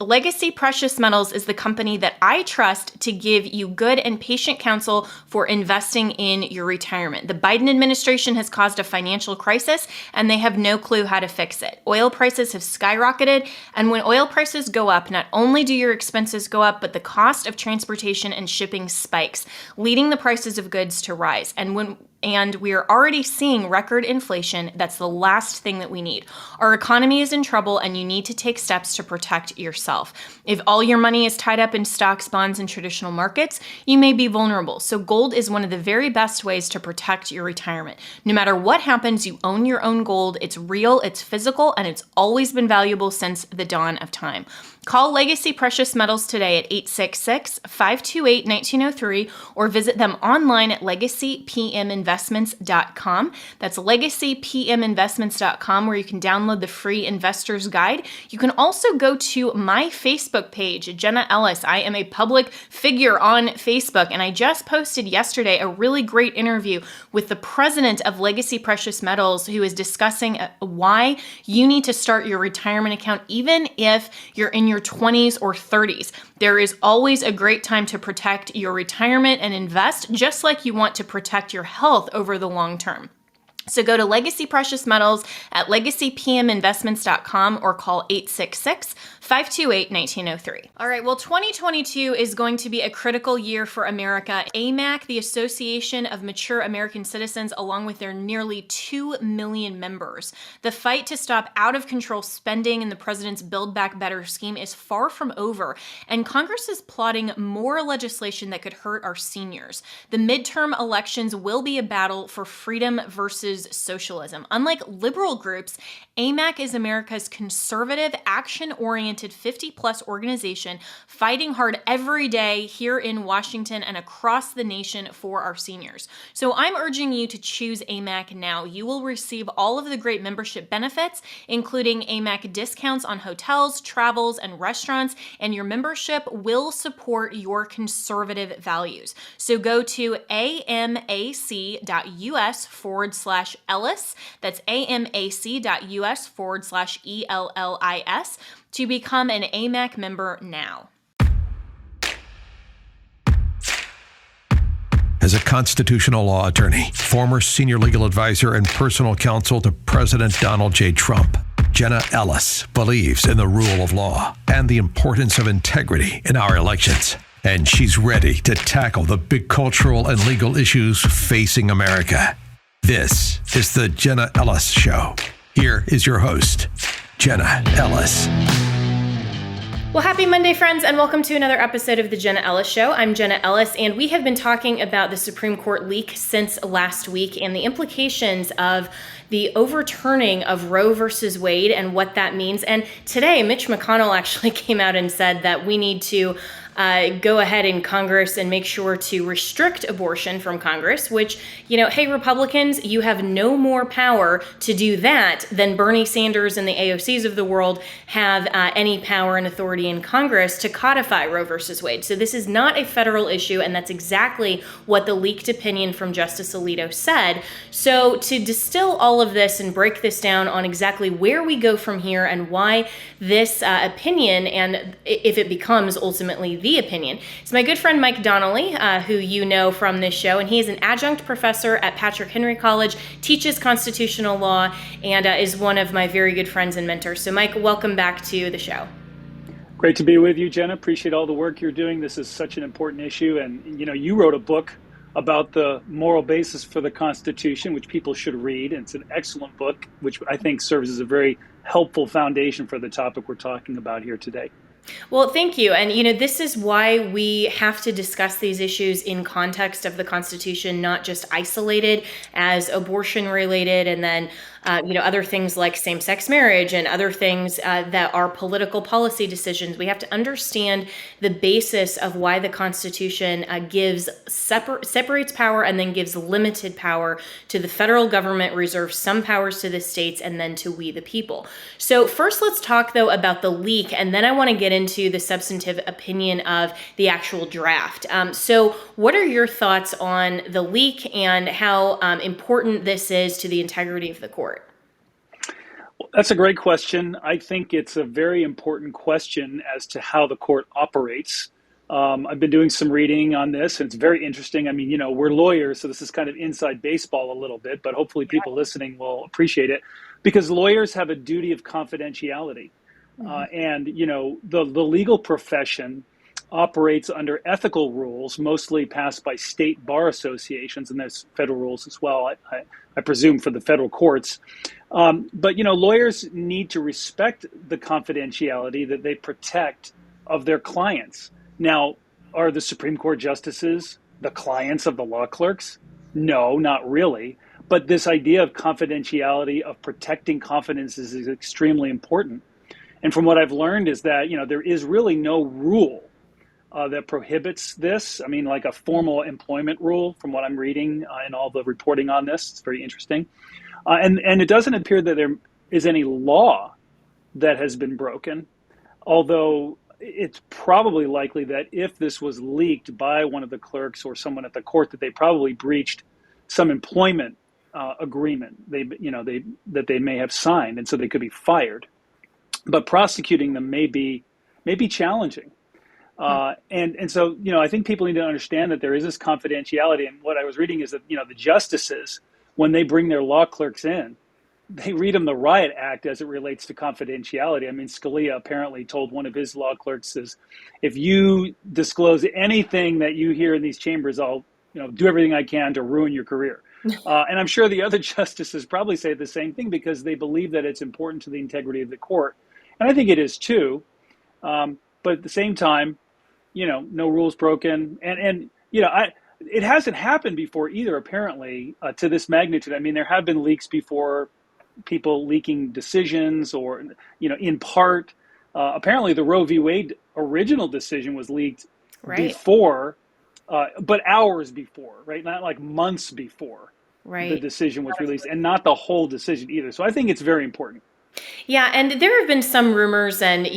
Legacy Precious Metals is the company that I trust to give you good and patient counsel for investing in your retirement. The Biden administration has caused a financial crisis, and they have no clue how to fix it. Oil prices have skyrocketed, and when oil prices go up, not only do your expenses go up, but the cost of transportation and shipping spikes, leading the prices of goods to rise. And we are already seeing record inflation. That's the last thing that we need. Our economy is in trouble, and you need to take steps to protect yourself. If all your money is tied up in stocks, bonds, and traditional markets, you may be vulnerable. So gold is one of the very best ways to protect your retirement. No matter what happens, you own your own gold. It's real, it's physical, and it's always been valuable since the dawn of time. Call Legacy Precious Metals today at 866-528-1903 or visit them online at legacypminvestments.com. That's legacypminvestments.com, where you can download the free investor's guide. You can also go to my Facebook page, Jenna Ellis. I am a public figure on Facebook, and I just posted yesterday a really great interview with the president of Legacy Precious Metals, who is discussing why you need to start your retirement account even if you're in your 20s or 30s. There is always a great time to protect your retirement and invest, just like you want to protect your health over the long term. So go to Legacy Precious Metals at legacypminvestments.com or call 866-528-1903. All right, well, 2022 is going to be a critical year for America. AMAC, the Association of Mature American Citizens, along with their nearly 2 million members. The fight to stop out-of-control spending in the president's Build Back Better scheme is far from over, and Congress is plotting more legislation that could hurt our seniors. The midterm elections will be a battle for freedom versus socialism. Unlike liberal groups, AMAC is America's conservative, action-oriented 50-plus organization fighting hard every day here in Washington and across the nation for our seniors. So I'm urging you to choose AMAC now. You will receive all of the great membership benefits, including AMAC discounts on hotels, travels, and restaurants, and your membership will support your conservative values. So go to amac.us/Ellis. That's amac.us/ELLIS to become an AMAC member now. As a constitutional law attorney, former senior legal advisor, and personal counsel to President Donald J. Trump, Jenna Ellis believes in the rule of law and the importance of integrity in our elections. And she's ready to tackle the big cultural and legal issues facing America. This is the Jenna Ellis Show. Here is your host, Jenna Ellis. Well, happy Monday, friends, and welcome to another episode of the Jenna Ellis Show. I'm Jenna Ellis, and we have been talking about the Supreme Court leak since last week and the implications of the overturning of Roe versus Wade and what that means. And today, Mitch McConnell actually came out and said that we need to go ahead in Congress and make sure to restrict abortion from Congress, which, hey, Republicans, you have no more power to do that than Bernie Sanders and the AOCs of the world have any power and authority in Congress to codify Roe versus Wade. So this is not a federal issue, and that's exactly what the leaked opinion from Justice Alito said. So to distill all of this and break this down on exactly where we go from here and why this opinion, and if it becomes ultimately the opinion, it's my good friend Mike Donnelly, who you know from this show, and he is an adjunct professor at Patrick Henry College, teaches constitutional law, and is one of my very good friends and mentors. So Mike, welcome back to the show. Great to be with you, Jenna. Appreciate all the work you're doing. This is such an important issue, and you wrote a book about the moral basis for the Constitution, which people should read. And it's an excellent book, which I think serves as a very helpful foundation for the topic we're talking about here today. Well, thank you. And, this is why we have to discuss these issues in context of the Constitution, not just isolated as abortion related and then, other things like same-sex marriage and other things that are political policy decisions. We have to understand the basis of why the Constitution separates power and then gives limited power to the federal government, reserves some powers to the states, and then to we the people. So first, let's talk, though, about the leak, and then I want to get into the substantive opinion of the actual draft. So what are your thoughts on the leak and how important this is to the integrity of the court? That's a great question. I think it's a very important question as to how the court operates. I've been doing some reading on this, and it's very interesting. I mean, we're lawyers, so this is kind of inside baseball a little bit, but hopefully people listening will appreciate it because lawyers have a duty of confidentiality. And, the legal profession operates under ethical rules, mostly passed by state bar associations, and there's federal rules as well, I presume, for the federal courts. But lawyers need to respect the confidentiality that they protect of their clients. Now, are the Supreme Court justices the clients of the law clerks? No, not really. But this idea of confidentiality, of protecting confidences, is extremely important. And from what I've learned is that there is really no rule that prohibits this. I mean, like a formal employment rule, from what I'm reading in all the reporting on this. It's very interesting. And it doesn't appear that there is any law that has been broken, although it's probably likely that if this was leaked by one of the clerks or someone at the court, that they probably breached some employment agreement that they may have signed, and so they could be fired. But prosecuting them may be challenging. And so, I think people need to understand that there is this confidentiality. And what I was reading is that, the justices, when they bring their law clerks in, they read them the Riot Act as it relates to confidentiality. I mean, Scalia apparently told one of his law clerks, if you disclose anything that you hear in these chambers, I'll do everything I can to ruin your career. And I'm sure the other justices probably say the same thing because they believe that it's important to the integrity of the court. And I think it is too. But at the same time, no rules broken. And it hasn't happened before either, apparently, to this magnitude. I mean, there have been leaks before, people leaking decisions or, in part. Apparently, the Roe v. Wade original decision was leaked before, but hours before, right? Not like months before the decision was released, and not the whole decision either. So I think it's very important. Yeah, and there have been some rumors, and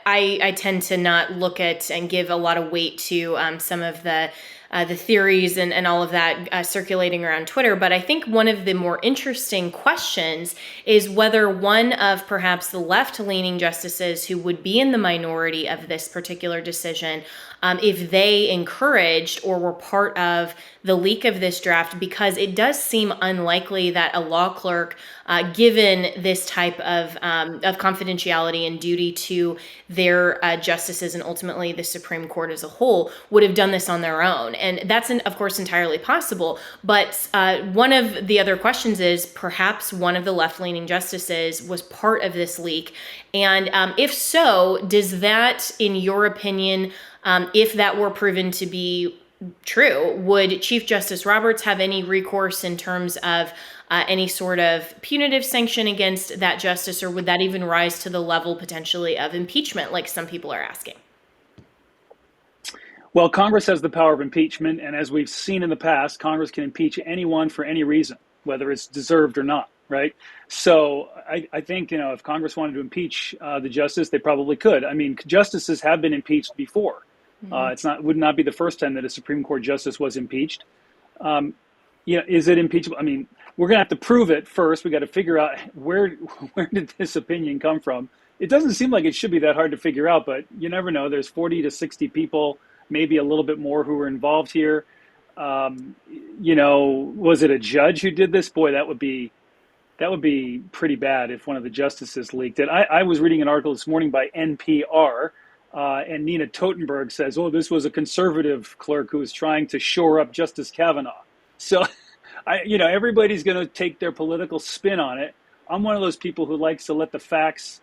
I tend to not look at and give a lot of weight to some of the theories and all of that circulating around Twitter. But I think one of the more interesting questions is whether one of perhaps the left-leaning justices who would be in the minority of this particular decision, if they encouraged or were part of the leak of this draft, because it does seem unlikely that a law clerk, given this type of confidentiality and duty to their justices and ultimately the Supreme Court as a whole, would have done this on their own. And that's, of course, entirely possible. But one of the other questions is perhaps one of the left-leaning justices was part of this leak. And if so, does that, in your opinion, if that were proven to be true, would Chief Justice Roberts have any recourse in terms of any sort of punitive sanction against that justice, or would that even rise to the level potentially of impeachment, like some people are asking? Well, Congress has the power of impeachment, and as we've seen in the past, Congress can impeach anyone for any reason, whether it's deserved or not, right? So I think, if Congress wanted to impeach the justice, they probably could. I mean, justices have been impeached before. Would not be the first time that a Supreme Court justice was impeached. Is it impeachable? I mean, we're going to have to prove it first. We got to figure out where did this opinion come from. It doesn't seem like it should be that hard to figure out, but you never know. There's 40 to 60 people, maybe a little bit more, who were involved here. Was it a judge who did this? Boy, that would be pretty bad if one of the justices leaked it. I was reading an article this morning by NPR. And Nina Totenberg says, this was a conservative clerk who was trying to shore up Justice Kavanaugh. So, everybody's going to take their political spin on it. I'm one of those people who likes to let the facts,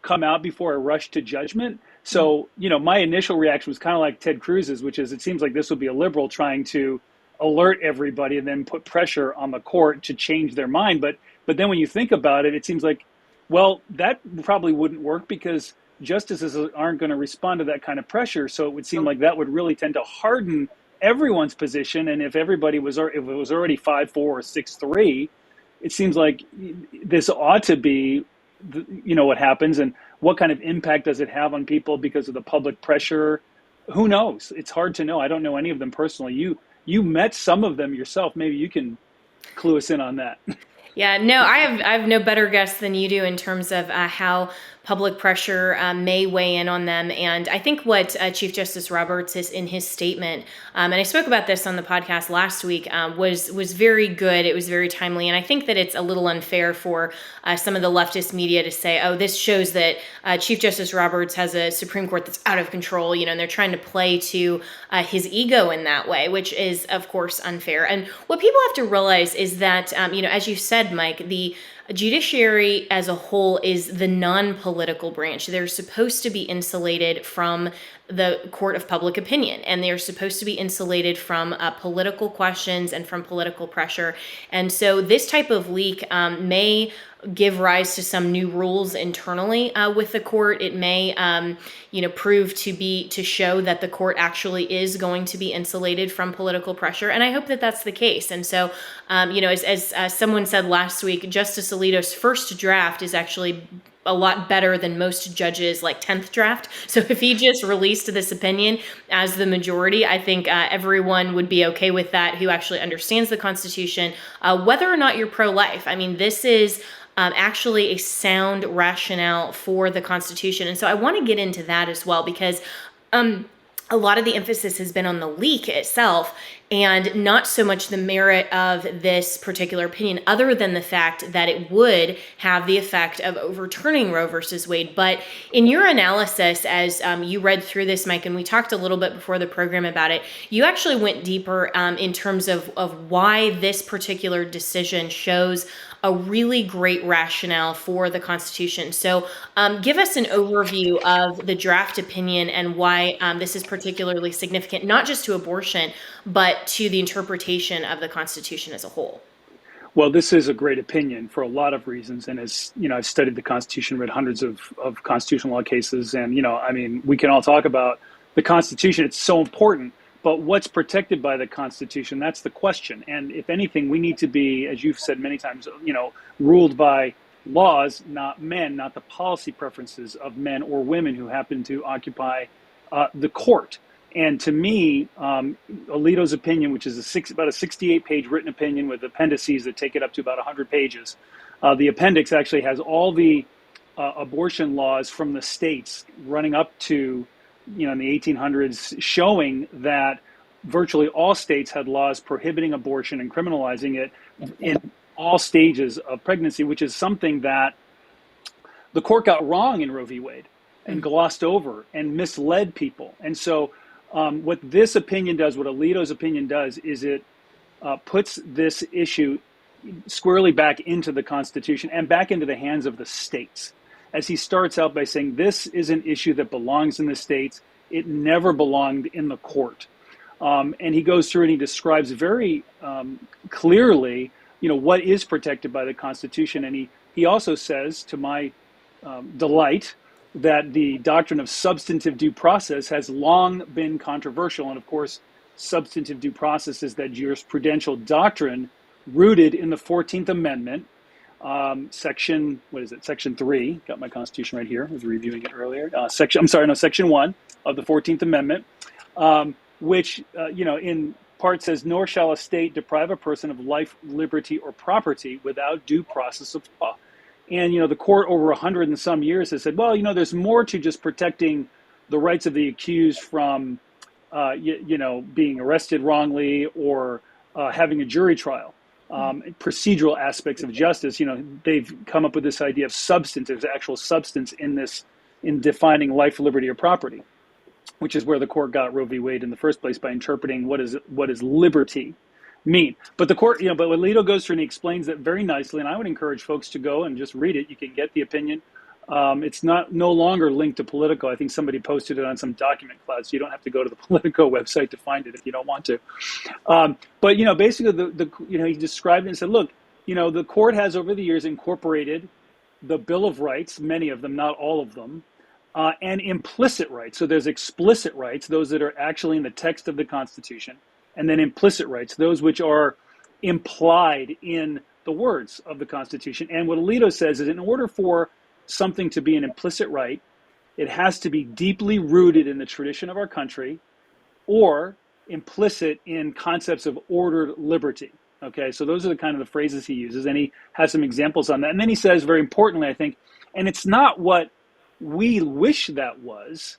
come out before I rush to judgment. So, my initial reaction was kind of like Ted Cruz's, which is it seems like this would be a liberal trying to alert everybody and then put pressure on the court to change their mind. But then when you think about it, it seems like, well, that probably wouldn't work because justices aren't going to respond to that kind of pressure. So it would seem like that would really tend to harden everyone's position. And if it was already 5-4 or 6-3, it seems like this ought to be, what happens and what kind of impact does it have on people because of the public pressure? Who knows? It's hard to know. I don't know any of them personally. You met some of them yourself. Maybe you can clue us in on that. Yeah, no, I have no better guess than you do in terms of how public pressure may weigh in on them. And I think what Chief Justice Roberts is in his statement, and I spoke about this on the podcast last week, was very good. It was very timely, and I think that it's a little unfair for some of the leftist media to say, "Oh, this shows that Chief Justice Roberts has a Supreme Court that's out of control," and they're trying to play to his ego in that way, which is, of course, unfair. And what people have to realize is that, as you said, Mike, the judiciary as a whole is the non-political branch. They're supposed to be insulated from the court of public opinion, and they're supposed to be insulated from political questions and from political pressure. And so this type of leak may give rise to some new rules internally with the court. It may, prove to show that the court actually is going to be insulated from political pressure, and I hope that that's the case. And so, as someone said last week, Justice Alito's first draft is actually a lot better than most judges' 10th draft. So if he just released this opinion as the majority, I think everyone would be okay with that who actually understands the Constitution, whether or not you're pro-life. I mean, this is actually a sound rationale for the Constitution. And so I want to get into that as well, because a lot of the emphasis has been on the leak itself and not so much the merit of this particular opinion, other than the fact that it would have the effect of overturning Roe versus Wade. But in your analysis, as you read through this, Mike, and we talked a little bit before the program about it, you actually went deeper in terms of why this particular decision shows a really great rationale for the Constitution. So give us an overview of the draft opinion and why this is particularly significant, not just to abortion, but to the interpretation of the Constitution as a whole. Well, this is a great opinion for a lot of reasons. And as you know, I've studied the Constitution, read hundreds of constitutional law cases. And, we can all talk about the Constitution. It's so important. But what's protected by the Constitution? That's the question. And if anything, we need to be, as you've said many times, ruled by laws, not men, not the policy preferences of men or women who happen to occupy the court. And to me, Alito's opinion, which is about a 68-page written opinion with appendices that take it up to about 100 pages, the appendix actually has all the abortion laws from the states running up to in the 1800s, showing that virtually all states had laws prohibiting abortion and criminalizing it in all stages of pregnancy, which is something that the court got wrong in Roe v. Wade and glossed over and misled people. And so what this opinion does, what Alito's opinion does, is it puts this issue squarely back into the Constitution and back into the hands of the states. As he starts out by saying, this is an issue that belongs in the states. It never belonged in the court. And he goes through and he describes very clearly, what is protected by the Constitution. And he also says, to my delight, that the doctrine of substantive due process has long been controversial. And of course, substantive due process is that jurisprudential doctrine rooted in the 14th Amendment, Section 3, got my Constitution right here, I was reviewing it earlier, Section 1 of the 14th Amendment, which, in part says, nor shall a state deprive a person of life, liberty, or property without due process of law. And, the court over 100 and some years has said, well, there's more to just protecting the rights of the accused from, being arrested wrongly or having a jury trial. Procedural aspects of justice, they've come up with this idea of substantive, actual substance in defining life, liberty, or property, which is where the court got Roe v. Wade in the first place, by interpreting what is liberty mean. But the court, but Alito goes through and he explains that very nicely, and I would encourage folks to go and just read it. You can get the opinion. It's no longer linked to Politico. I think somebody posted it on some document cloud, so you don't have to go to the Politico website to find it if you don't want to. But basically, he described it and said, look, the court has over the years incorporated the Bill of Rights, many of them, not all of them, and implicit rights. So there's explicit rights, those that are actually in the text of the Constitution, and then implicit rights, those which are implied in the words of the Constitution. And what Alito says is, in order for something to be an implicit right, it has to be deeply rooted in the tradition of our country or implicit in concepts of ordered liberty. Okay, so those are the kind of the phrases he uses, and he has some examples on that. And then he says, very importantly, I think, and it's not what we wish that was,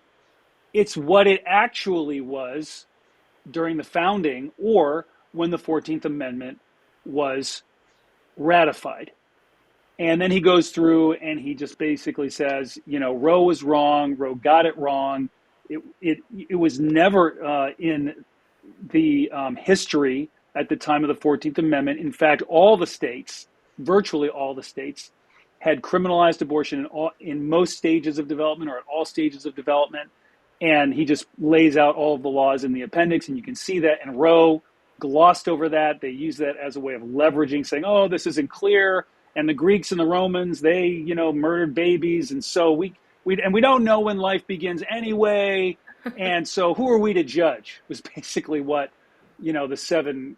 it's what it actually was during the founding or when the 14th Amendment was ratified. And then he goes through and he just basically says, Roe was wrong, Roe got it wrong. It was never in the history at the time of the 14th Amendment. In fact, all the states, virtually all the states, had criminalized abortion in most stages of development or at all stages of development. And he just lays out all of the laws in the appendix, and you can see that. And Roe glossed over that. They use that as a way of leveraging, saying, oh, this isn't clear. And the Greeks and the Romans, they, murdered babies. And so we don't know when life begins anyway. And so who are we to judge was basically what, the 7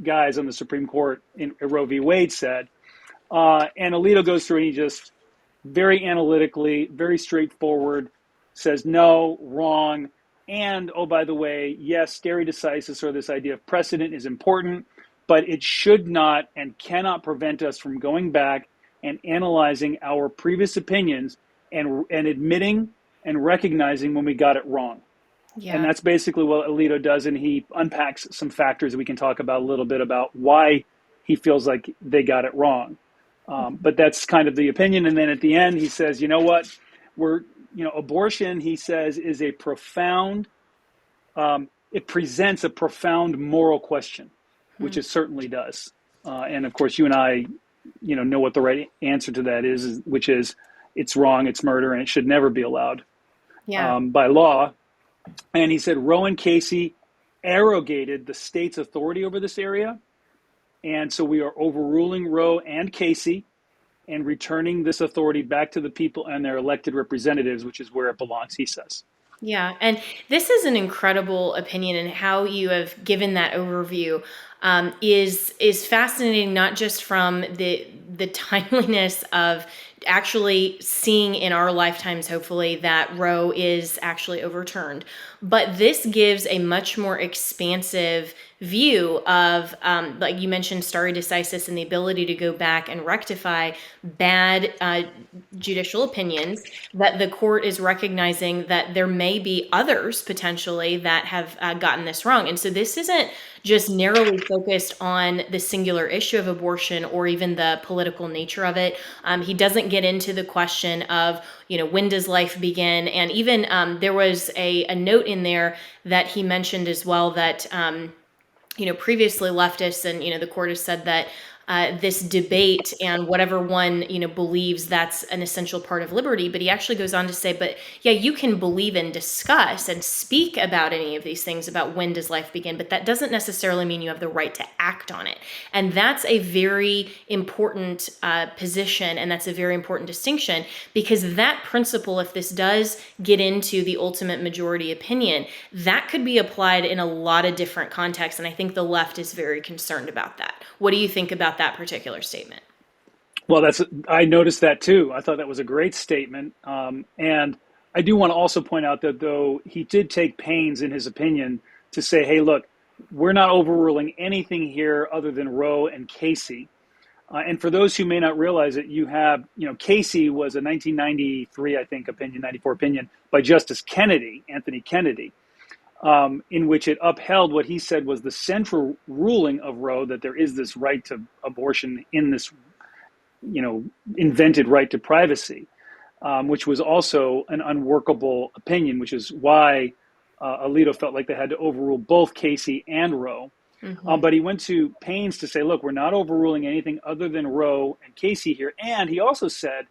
guys on the Supreme Court in Roe v. Wade said. And Alito goes through and he just very analytically, very straightforward, says no, wrong. And, oh, by the way, yes, stare decisis, or this idea of precedent, is important, but it should not and cannot prevent us from going back and analyzing our previous opinions and admitting and recognizing when we got it wrong. Yeah. And that's basically what Alito does, and he unpacks some factors that we can talk about a little bit about why he feels like they got it wrong. But that's kind of the opinion. And then at the end, he says, you know what, abortion, he says, is a profound, it presents a profound moral question, which it certainly does. And of course, you and I, know what the right answer to that is, which is it's wrong, it's murder, and it should never be allowed by law. And he said Roe and Casey arrogated the state's authority over this area. And so we are overruling Roe and Casey and returning this authority back to the people and their elected representatives, which is where it belongs, he says. Yeah, and this is an incredible opinion, and how you have given that overview is fascinating, not just from the timeliness of actually seeing in our lifetimes, hopefully, that Roe is actually overturned, but this gives a much more expansive view of, like you mentioned, stare decisis and the ability to go back and rectify bad judicial opinions, that the court is recognizing that there may be others potentially that have gotten this wrong. And so this isn't just narrowly focused on the singular issue of abortion or even the political nature of it. He doesn't get into the question of, when does life begin? And even there was a note in there that he mentioned as well that, previously leftists and, the court has said that this debate and whatever one, believes that's an essential part of liberty. But he actually goes on to say, but yeah, you can believe and discuss and speak about any of these things about when does life begin, but that doesn't necessarily mean you have the right to act on it. And that's a very important position. And that's a very important distinction, because that principle, if this does get into the ultimate majority opinion, that could be applied in a lot of different contexts. And I think the left is very concerned about that. What do you think about that particular statement? Well, I noticed that too. I thought that was a great statement. And I do want to also point out that though he did take pains in his opinion to say, hey, look, we're not overruling anything here other than Roe and Casey. And for those who may not realize it, you have, Casey was a 1993, I think, 94 opinion by Justice Kennedy, Anthony Kennedy. In which it upheld what he said was the central ruling of Roe, that there is this right to abortion in this, invented right to privacy, which was also an unworkable opinion, which is why Alito felt like they had to overrule both Casey and Roe. Mm-hmm. But he went to pains to say, look, we're not overruling anything other than Roe and Casey here. And he also said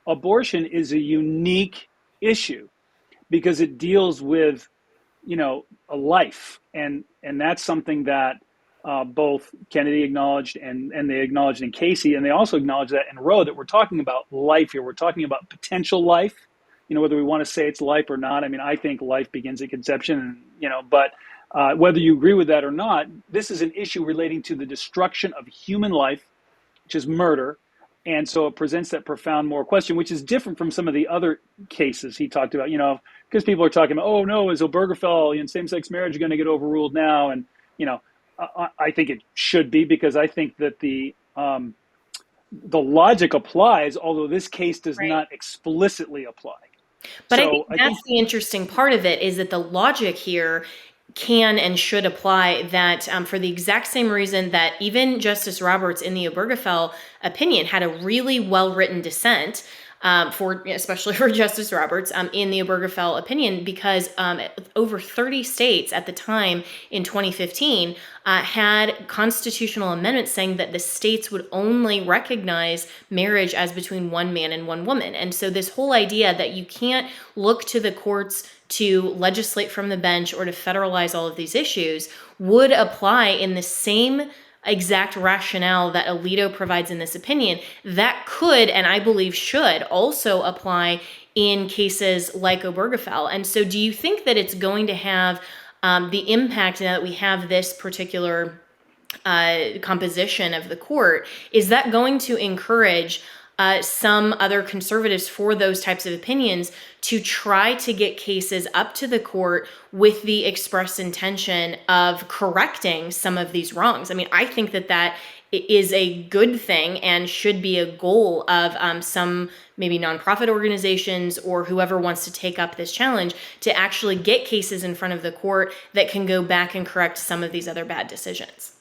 abortion is a unique issue because it deals with a life. And that's something that both Kennedy acknowledged and they acknowledged in Casey. And they also acknowledged that in Roe, that we're talking about life here. We're talking about potential life, whether we want to say it's life or not. I mean, I think life begins at conception, but whether you agree with that or not, this is an issue relating to the destruction of human life, which is murder. And so it presents that profound moral question, which is different from some of the other cases he talked about, because people are talking about, oh no, is Obergefell and same-sex marriage going to get overruled now? And, I think it should be, because I think that the logic applies, although this case does Right. not explicitly apply. But I think So I that's think the interesting part of it, is that the logic here can and should apply, that for the exact same reason that even Justice Roberts in the Obergefell opinion had a really well-written dissent, for especially for Justice Roberts in the Obergefell opinion, because over 30 states at the time in 2015 had constitutional amendments saying that the states would only recognize marriage as between one man and one woman. And so this whole idea that you can't look to the courts to legislate from the bench or to federalize all of these issues would apply in the same exact rationale that Alito provides in this opinion, that could, and I believe should, also apply in cases like Obergefell. And so do you think that it's going to have the impact, now that we have this particular composition of the court, is that going to encourage some other conservatives for those types of opinions to try to get cases up to the court with the express intention of correcting some of these wrongs? I mean, I think that that is a good thing and should be a goal of some maybe nonprofit organizations or whoever wants to take up this challenge, to actually get cases in front of the court that can go back and correct some of these other bad decisions.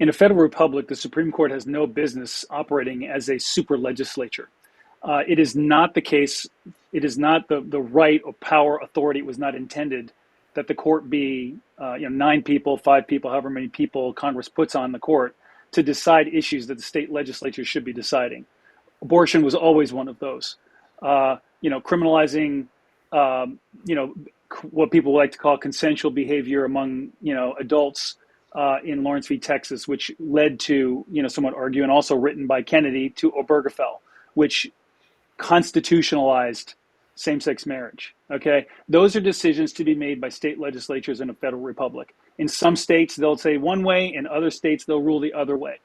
in a federal republic, the Supreme Court has no business operating as a super legislature. It is not the case. It is not the right or power, authority. It was not intended that the court be 9 people, 5 people, however many people Congress puts on the court to decide issues that the state legislature should be deciding. Abortion was always one of those. Criminalizing, what people like to call consensual behavior among adults in Lawrence v. Texas, which led to, some would argue, and also written by Kennedy, to Obergefell, which constitutionalized same-sex marriage. Okay, those are decisions to be made by state legislatures in a federal republic. In some states, they'll say one way; in other states, they'll rule the other way.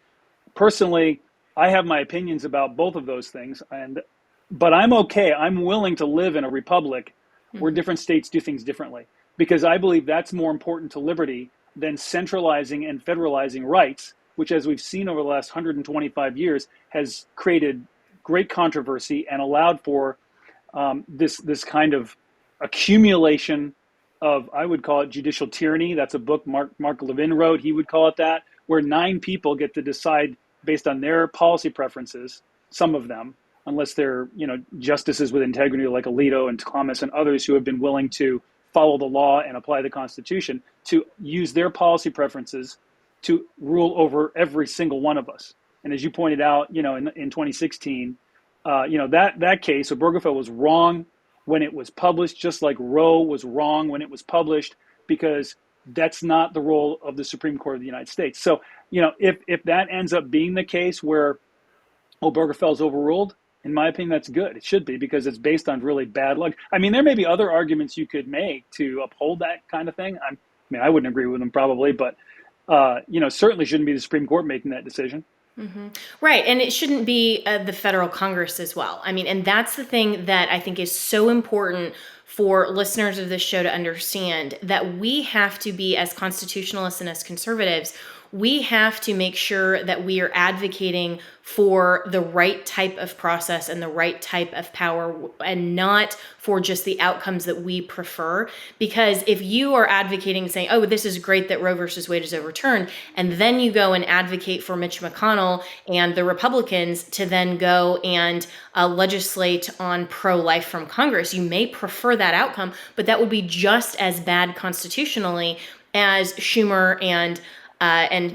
Personally, I have my opinions about both of those things, but I'm okay. I'm willing to live in a republic where different states do things differently, because I believe that's more important to liberty than centralizing and federalizing rights, which, as we've seen over the last 125 years, has created great controversy and allowed for this kind of accumulation of, I would call it, judicial tyranny. That's a book Mark Levin wrote. He would call it that, where 9 people get to decide based on their policy preferences, some of them, unless they're justices with integrity like Alito and Thomas and others who have been willing to follow the law and apply the Constitution, to use their policy preferences to rule over every single one of us. And as you pointed out, in 2016, that case, Obergefell, was wrong when it was published, just like Roe was wrong when it was published, because that's not the role of the Supreme Court of the United States. So, if that ends up being the case where Obergefell is overruled, in my opinion, that's good. It should be, because it's based on really bad luck. I mean, there may be other arguments you could make to uphold that kind of thing. I wouldn't agree with them probably, but certainly shouldn't be the Supreme Court making that decision. Mm-hmm. Right. And it shouldn't be the federal Congress as well. I mean, and that's the thing that I think is so important for listeners of this show to understand, that we have to be, as constitutionalists and as conservatives, we have to make sure that we are advocating for the right type of process and the right type of power, and not for just the outcomes that we prefer. Because if you are advocating, saying, oh, this is great that Roe versus Wade is overturned, and then you go and advocate for Mitch McConnell and the Republicans to then go and legislate on pro-life from Congress, you may prefer that outcome, but that would be just as bad constitutionally as Schumer and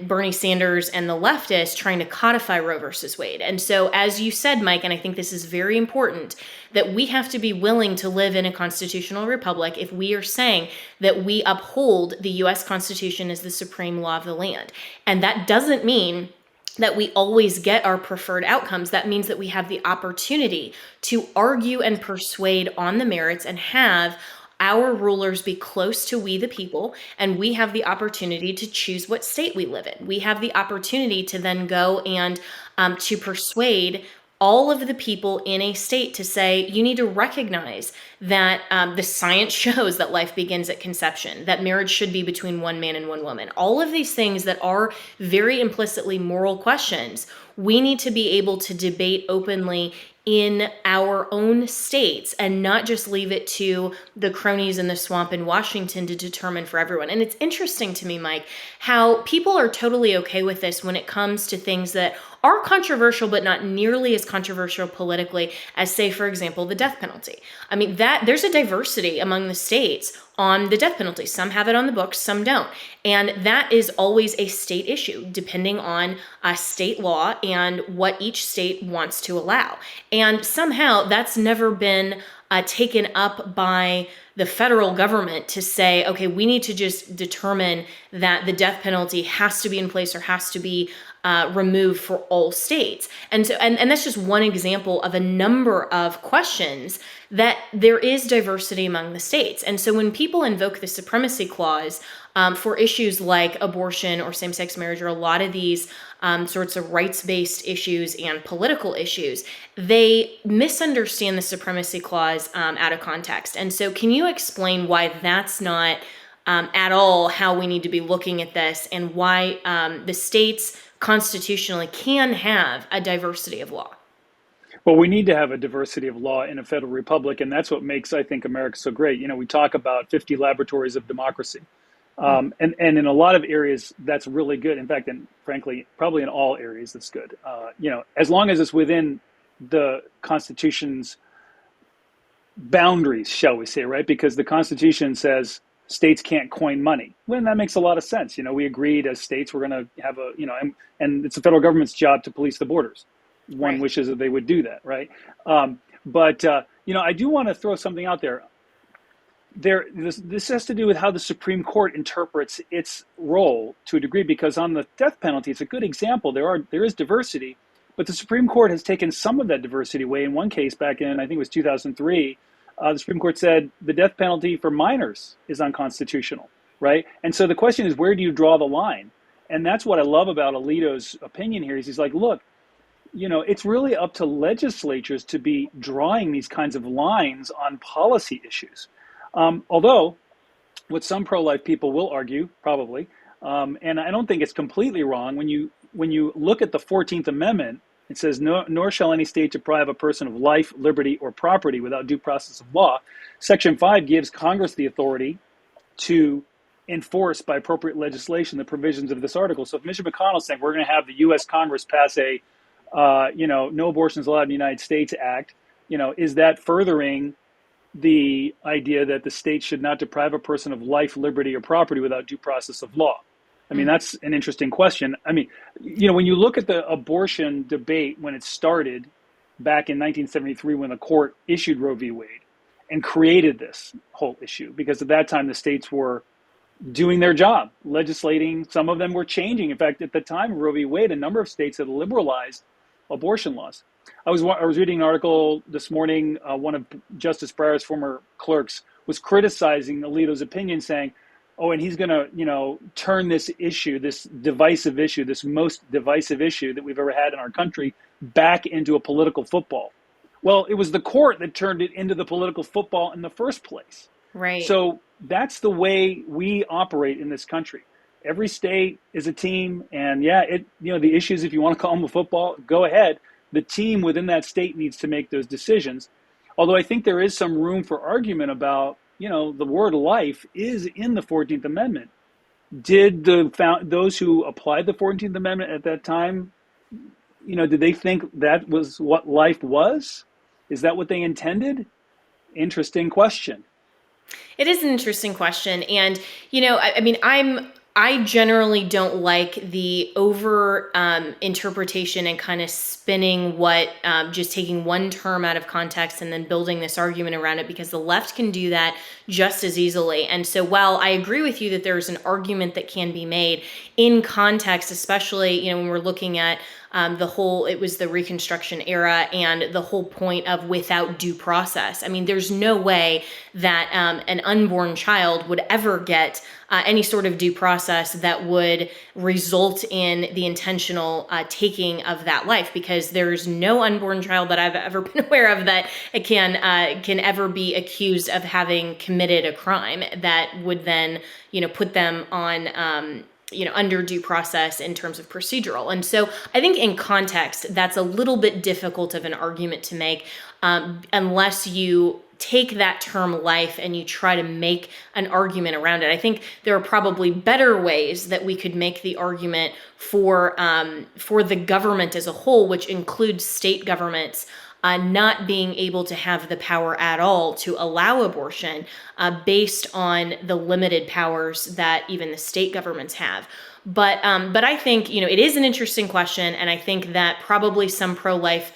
Bernie Sanders and the leftists trying to codify Roe versus Wade. And so, as you said, Mike, and I think this is very important, that we have to be willing to live in a constitutional republic if we are saying that we uphold the U.S. Constitution as the supreme law of the land. And that doesn't mean that we always get our preferred outcomes. That means that we have the opportunity to argue and persuade on the merits and have our rulers be close to we the people, and we have the opportunity to choose what state we live in. We have the opportunity to then go and to persuade all of the people in a state to say, you need to recognize that the science shows that life begins at conception, that marriage should be between one man and one woman. All of these things that are very implicitly moral questions, we need to be able to debate openly in our own states and not just leave it to the cronies in the swamp in Washington to determine for everyone. And it's interesting to me, Mike, how people are totally okay with this when it comes to things that are controversial, but not nearly as controversial politically as, say, for example, the death penalty. I mean, that there's a diversity among the states on the death penalty. Some have it on the books, some don't. And that is always a state issue, depending on state law and what each state wants to allow. And somehow that's never been taken up by the federal government to say, okay, we need to just determine that the death penalty has to be in place or has to be removed for all states. And so, and that's just one example of a number of questions that there is diversity among the states. And so when people invoke the supremacy clause for issues like abortion or same-sex marriage or a lot of these sorts of rights-based issues and political issues, they misunderstand the supremacy clause out of context. And so can you explain why that's not at all how we need to be looking at this, and why the states constitutionally can have a diversity of law? Well, we need to have a diversity of law in a federal republic, and that's what makes, I think, America so great. We talk about 50 laboratories of democracy, and in a lot of areas, that's really good. In fact, and frankly, probably in all areas, that's good. As long as it's within the Constitution's boundaries, shall we say, right? Because the Constitution says states can't coin money. Well, that makes a lot of sense. We agreed as states we're going to have and it's the federal government's job to police the borders. One Right. wishes that they would do that, right? But I do want to throw something out there. This has to do with how the Supreme Court interprets its role to a degree, because on the death penalty, it's a good example. There is diversity, but the Supreme Court has taken some of that diversity away. In one case back in, I think it was 2003, the Supreme Court said the death penalty for minors is unconstitutional, right? And so the question is, where do you draw the line? And that's what I love about Alito's opinion here. Is he's like, look, it's really up to legislatures to be drawing these kinds of lines on policy issues. Although, what some pro-life people will argue, probably, and I don't think it's completely wrong, when you look at the 14th Amendment, it says, nor shall any state deprive a person of life, liberty, or property without due process of law. Section 5 gives Congress the authority to enforce by appropriate legislation the provisions of this article. So if Mitch McConnell's saying we're going to have the U.S. Congress pass a, no abortions allowed in the United States Act, is that furthering the idea that the state should not deprive a person of life, liberty, or property without due process of law? I mean, that's an interesting question. I mean, when you look at the abortion debate when it started back in 1973, when the court issued Roe v. Wade and created this whole issue, because at that time the states were doing their job, legislating. Some of them were changing. In fact, at the time of Roe v. Wade, a number of states had liberalized abortion laws. I was reading an article this morning. One of Justice Breyer's former clerks was criticizing Alito's opinion, saying, oh, and he's going to, turn this issue, this divisive issue, this most divisive issue that we've ever had in our country, back into a political football. Well, it was the court that turned it into the political football in the first place. Right. So that's the way we operate in this country. Every state is a team, and the issues, if you want to call them a football, go ahead. The team within that state needs to make those decisions. Although I think there is some room for argument about, the word life is in the 14th Amendment. Did those who applied the 14th Amendment at that time, did they think that was what life was? Is that what they intended? Interesting question. It is an interesting question. And, I generally don't like the over interpretation and kind of spinning just taking one term out of context and then building this argument around it, because the left can do that just as easily. And so while I agree with you that there's an argument that can be made in context, especially, when we're looking at It was the Reconstruction era, and the whole point of without due process. I mean, there's no way that an unborn child would ever get any sort of due process that would result in the intentional taking of that life, because there's no unborn child that I've ever been aware of that can ever be accused of having committed a crime that would then, put them on, under due process in terms of procedural. And so I think in context, that's a little bit difficult of an argument to make unless you take that term life and you try to make an argument around it. I think there are probably better ways that we could make the argument for the government as a whole, which includes state governments not being able to have the power at all to allow abortion based on the limited powers that even the state governments have. But I think, it is an interesting question, and I think that probably some pro-life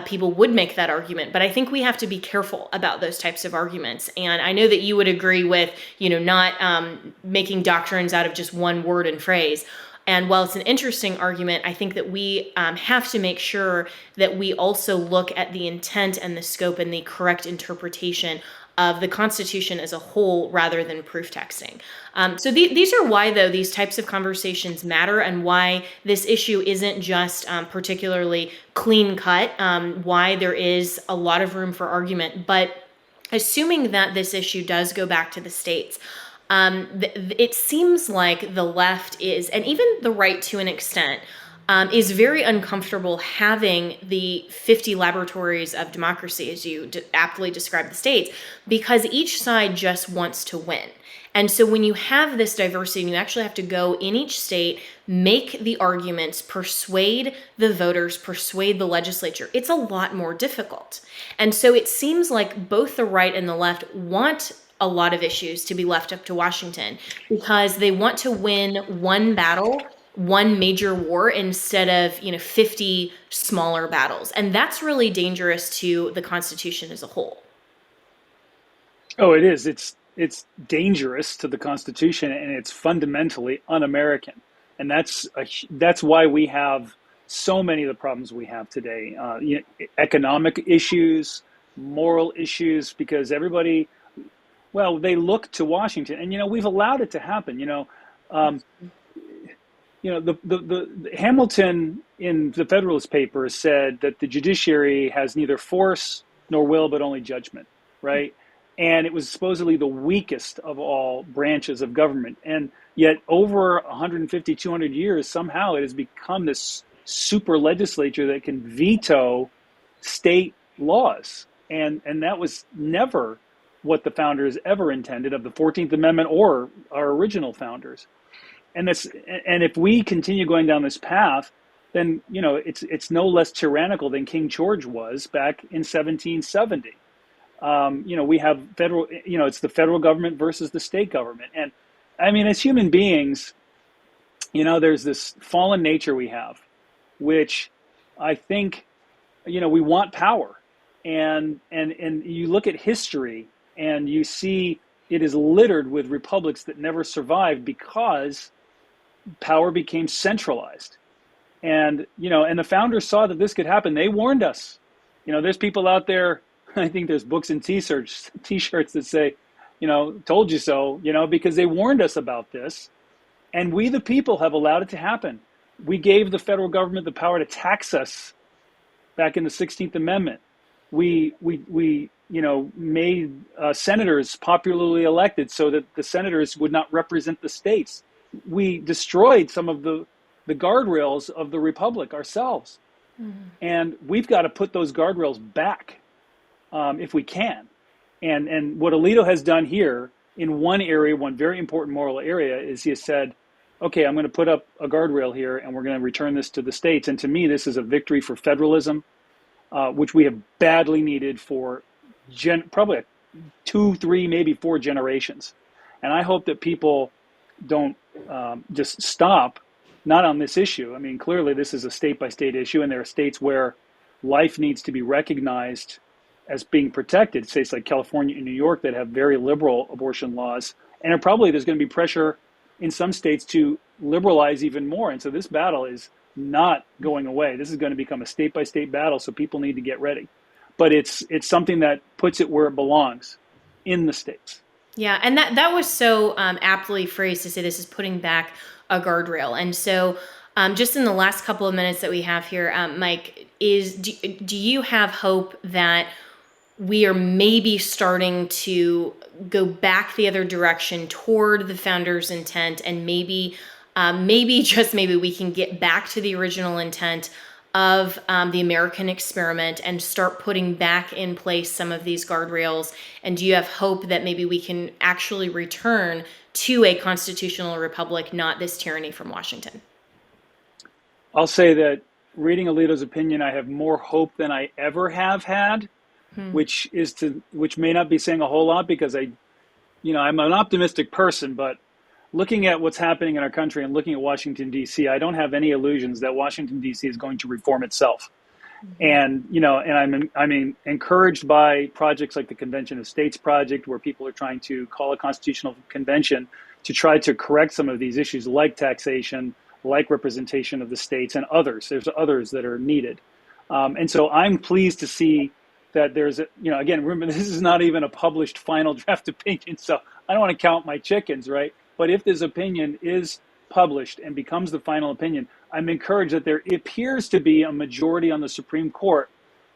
people would make that argument. But I think we have to be careful about those types of arguments. And I know that you would agree with, not making doctrines out of just one word and phrase. And while it's an interesting argument, I think that we have to make sure that we also look at the intent and the scope and the correct interpretation of the Constitution as a whole rather than proof texting. So these are why, though, these types of conversations matter, and why this issue isn't just particularly clean cut, why there is a lot of room for argument. But assuming that this issue does go back to the states, it seems like the left is, and even the right to an extent, is very uncomfortable having the 50 laboratories of democracy, as you aptly describe the states, because each side just wants to win. And so when you have this diversity and you actually have to go in each state, make the arguments, persuade the voters, persuade the legislature, it's a lot more difficult. And so it seems like both the right and the left want a lot of issues to be left up to Washington because they want to win one battle, one major war, instead of 50 smaller battles. And that's really dangerous to the Constitution as a whole. Oh, it is. It's dangerous to the Constitution, and it's fundamentally un-American. And that's why we have so many of the problems we have today. Economic issues, moral issues, because everybody, well, they look to Washington, and we've allowed it to happen. The Hamilton in the Federalist Papers said that the judiciary has neither force nor will, but only judgment, right? And it was supposedly the weakest of all branches of government. And yet over 150, 200 years, somehow it has become this super legislature that can veto state laws. And that was never what the founders ever intended of the 14th Amendment or our original founders. And if we continue going down this path, then it's no less tyrannical than King George was back in 1770. We have federal, it's the federal government versus the state government. And I mean, as human beings, there's this fallen nature we have, which I think, we want power. And you look at history and you see it is littered with republics that never survived because power became centralized. And the founders saw that this could happen. They warned us. There's people out there, I think there's books and t-shirts that say, told you so, because they warned us about this. And we, the people, have allowed it to happen. We gave the federal government the power to tax us back in the 16th Amendment. We made senators popularly elected so that the senators would not represent the states. We destroyed some of the guardrails of the republic ourselves. Mm-hmm. And we've got to put those guardrails back if we can. And what Alito has done here in one area, one very important moral area, is he has said, okay, I'm going to put up a guardrail here and we're going to return this to the states. And to me, this is a victory for federalism, which we have badly needed for probably 2, 3, maybe 4 generations. And I hope that people don't just stop, not on this issue. I mean, clearly this is a state-by-state issue, and there are states where life needs to be recognized as being protected, states like California and New York that have very liberal abortion laws. And probably there's going to be pressure in some states to liberalize even more. And so this battle is not going away. This is going to become a state-by-state battle, so people need to get ready. But it's something that puts it where it belongs, in the states. Yeah, and that was so aptly phrased to say this is putting back a guardrail. And so just in the last couple of minutes that we have here, Mike, do you have hope that we are maybe starting to go back the other direction toward the founders' intent, and maybe just maybe we can get back to the original intent of the American experiment and start putting back in place some of these guardrails? And do you have hope that maybe we can actually return to a constitutional republic, not this tyranny from Washington? I'll say that reading Alito's opinion, I have more hope than I ever have had, which may not be saying a whole lot, because I'm an optimistic person, but looking at what's happening in our country and looking at Washington, D.C., I don't have any illusions that Washington, D.C. is going to reform itself. And, I'm encouraged by projects like the Convention of States project, where people are trying to call a constitutional convention to try to correct some of these issues, like taxation, like representation of the states, and others. There's others that are needed. And so I'm pleased to see that there's, again, remember, this is not even a published final draft opinion, so I don't want to count my chickens, right? But if this opinion is published and becomes the final opinion, I'm encouraged that there appears to be a majority on the Supreme Court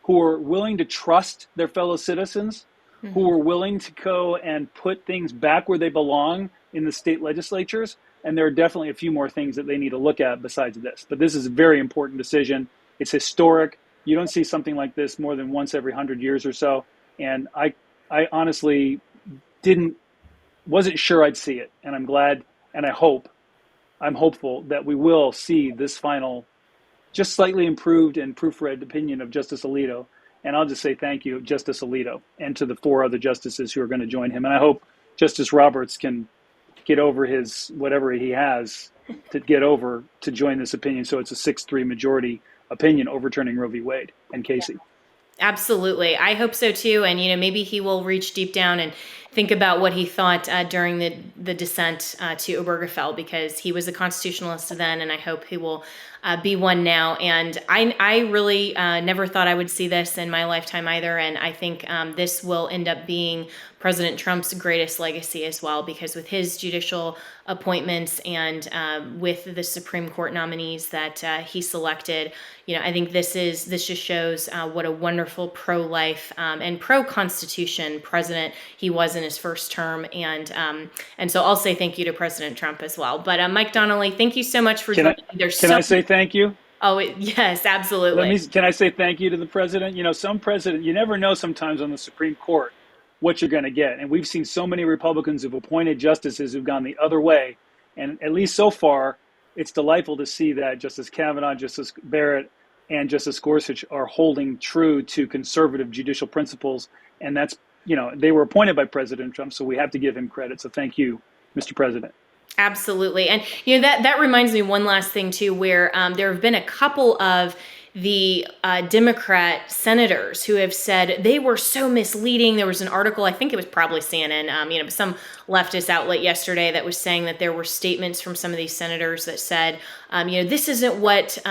who are willing to trust their fellow citizens, who are willing to go and put things back where they belong in the state legislatures. And there are definitely a few more things that they need to look at besides this. But this is a very important decision. It's historic. You don't see something like this more than once every 100 years or so. And I honestly wasn't sure I'd see it. And I'm glad, and I'm hopeful that we will see this final, just slightly improved and proofread opinion of Justice Alito. And I'll just say thank you, Justice Alito, and to the 4 other justices who are going to join him. And I hope Justice Roberts can get over his, whatever he has to get over, to join this opinion. So it's a 6-3 majority opinion overturning Roe v. Wade and Casey. Absolutely. I hope so too. And, maybe he will reach deep down and think about what he thought during the dissent to Obergefell, because he was a constitutionalist then, and I hope he will be one now. And I really never thought I would see this in my lifetime either. And I think this will end up being President Trump's greatest legacy as well, because with his judicial appointments and with the Supreme Court nominees that he selected, I think this just shows what a wonderful pro-life and pro-Constitution president he was in his first term. And so I'll say thank you to President Trump as well. But Mike Donnelly, thank you so much for joining me. Can I say thank you? Oh, yes, absolutely. Can I say thank you to the president? Some president, you never know sometimes on the Supreme Court what you're going to get. And we've seen so many Republicans who've appointed justices who've gone the other way. And at least so far, it's delightful to see that Justice Kavanaugh, Justice Barrett, and Justice Gorsuch are holding true to conservative judicial principles. And that's, they were appointed by President Trump, so we have to give him credit. So thank you, Mr. President. Absolutely. And, that reminds me one last thing too, where there have been a couple of the Democrat senators who have said they were so misleading. There was an article, I think it was probably CNN, some leftist outlet yesterday that was saying that there were statements from some of these senators that said, this isn't what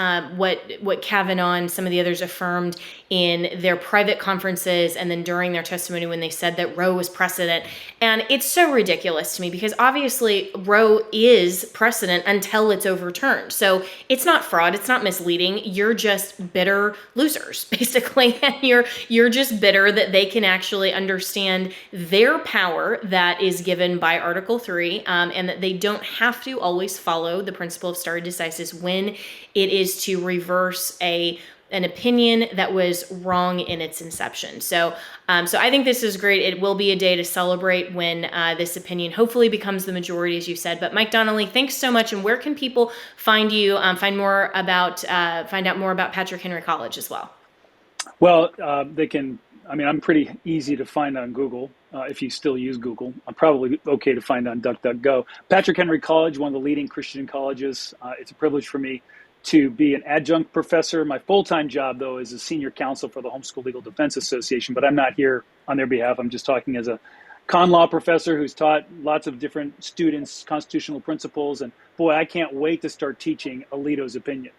Kavanaugh and some of the others affirmed in their private conferences, and then during their testimony when they said that Roe was precedent. And it's so ridiculous to me, because obviously Roe is precedent until it's overturned. So it's not fraud, it's not misleading. You're just bitter losers, basically, and you're just bitter that they can actually understand their power that is given by Article 3, and that they don't have to always follow the principle of stare decisis when it is to reverse an opinion that was wrong in its inception. So I think this is great. It will be a day to celebrate when this opinion hopefully becomes the majority, as you said. But Mike Donnelly, thanks so much. And where can people find you, find out more about Patrick Henry College as well? Well, they can. I'm pretty easy to find on Google. If you still use Google, I'm probably okay to find on DuckDuckGo. Patrick Henry College, one of the leading Christian colleges. It's a privilege for me to be an adjunct professor. My full-time job, though, is a senior counsel for the Homeschool Legal Defense Association, but I'm not here on their behalf. I'm just talking as a con law professor who's taught lots of different students constitutional principles. And boy, I can't wait to start teaching Alito's opinion.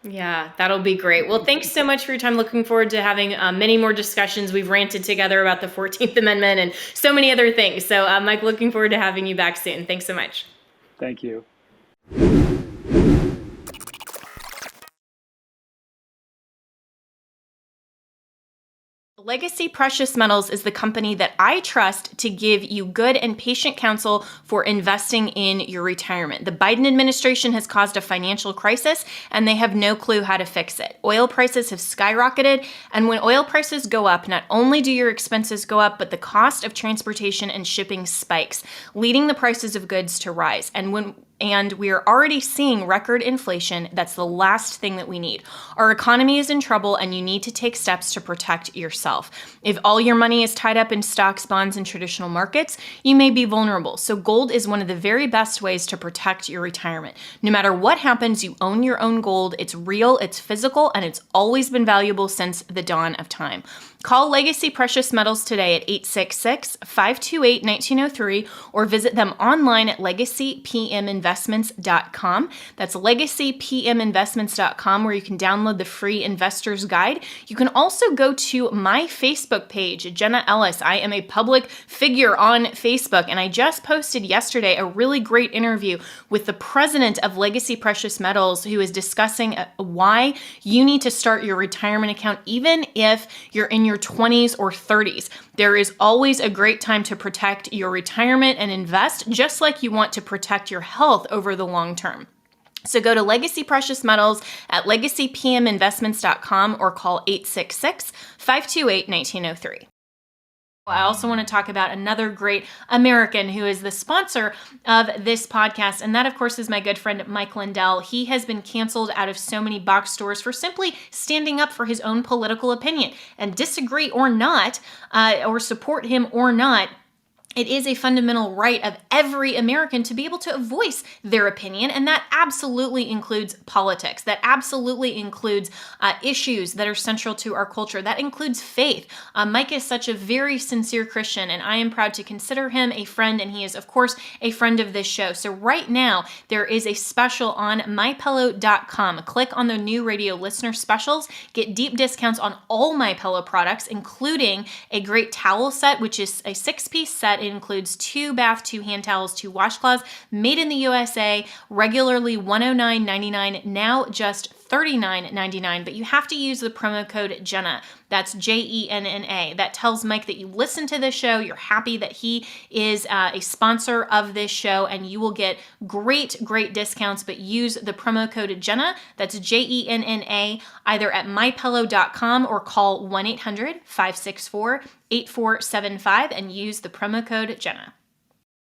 Yeah, that'll be great. Well, thanks so much for your time. Looking forward to having many more discussions. We've ranted together about the 14th Amendment and so many other things. So, Mike, looking forward to having you back soon. Thanks so much. Thank you. Legacy Precious Metals is the company that I trust to give you good and patient counsel for investing in your retirement. The Biden administration has caused a financial crisis and they have no clue how to fix it. Oil prices have skyrocketed, and when oil prices go up, not only do your expenses go up, but the cost of transportation and shipping spikes, leading the prices of goods to rise. And we are already seeing record inflation. That's the last thing that we need. Our economy is in trouble and you need to take steps to protect yourself. If all your money is tied up in stocks, bonds, and traditional markets, you may be vulnerable. So gold is one of the very best ways to protect your retirement. No matter what happens, you own your own gold. It's real, it's physical, and it's always been valuable since the dawn of time. Call Legacy Precious Metals today at 866-528-1903 or visit them online at legacypminvestments.com. That's legacypminvestments.com, where you can download the free investor's guide. You can also go to my Facebook page, Jenna Ellis. I am a public figure on Facebook, and I just posted yesterday a really great interview with the president of Legacy Precious Metals, who is discussing why you need to start your retirement account even if you're in your 20s or 30s. There is always a great time to protect your retirement and invest, just like you want to protect your health over the long term. So go to Legacy Precious Metals at legacypminvestments.com or call 866-528-1903. I also want to talk about another great American who is the sponsor of this podcast, and that, of course, is my good friend Michael Donnelly. He has been canceled out of so many box stores for simply standing up for his own political opinion. And disagree or not, or support him or not, it is a fundamental right of every American to be able to voice their opinion, and that absolutely includes politics. That absolutely includes issues that are central to our culture. That includes faith. Mike is such a very sincere Christian, and I am proud to consider him a friend, and he is, of course, a friend of this show. So right now, there is a special on MyPillow.com. Click on the new radio listener specials. Get deep discounts on all MyPillow products, including a great towel set, which is a 6-piece set. It includes 2 bath, 2 hand towels, 2 washcloths, made in the USA, regularly $109.99, now just $39.99, but you have to use the promo code Jenna. That's Jenna. That tells Mike that you listen to this show, you're happy that he is a sponsor of this show, and you will get great discounts, but use the promo code Jenna, that's Jenna, either at mypillow.com or call 1-800-564-8475 and use the promo code Jenna.